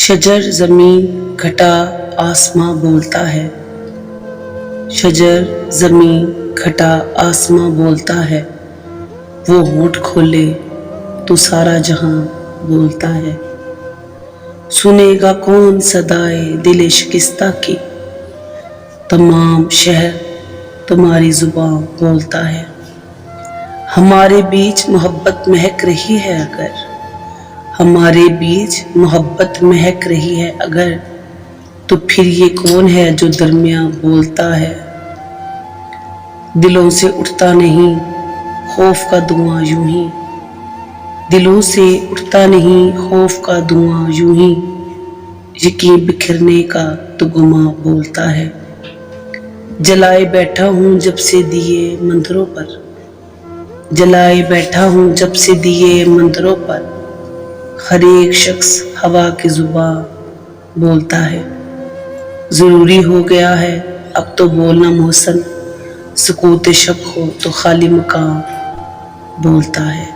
شجر زمین گھٹا آسماں بولتا ہے، شجر زمین گھٹا آسماں بولتا ہے، وہ ہونٹ کھولے تو سارا جہاں بولتا ہے۔ سنے گا کون صدائے دل شکستہ کی، تمام شہر تمہاری زباں بولتا ہے۔ ہمارے بیچ محبت مہک رہی ہے اگر، ہمارے بیچ محبت مہک رہی ہے اگر، تو پھر یہ کون ہے جو درمیاں بولتا ہے۔ دلوں سے اٹھتا نہیں خوف کا دھواں یوں ہی، دلوں سے اٹھتا نہیں خوف کا دھواں یوں ہی، یقین بکھرنے کا تو گماں بولتا ہے۔ جلائے بیٹھا ہوں جب سے دیے مندروں پر، جلائے بیٹھا ہوں جب سے دیے مندروں پر، ہر ایک شخص ہوا کی زباں بولتا ہے۔ ضروری ہو گیا ہے اب تو بولنا محسن، سکوت شب ہو تو خالی مقام بولتا ہے۔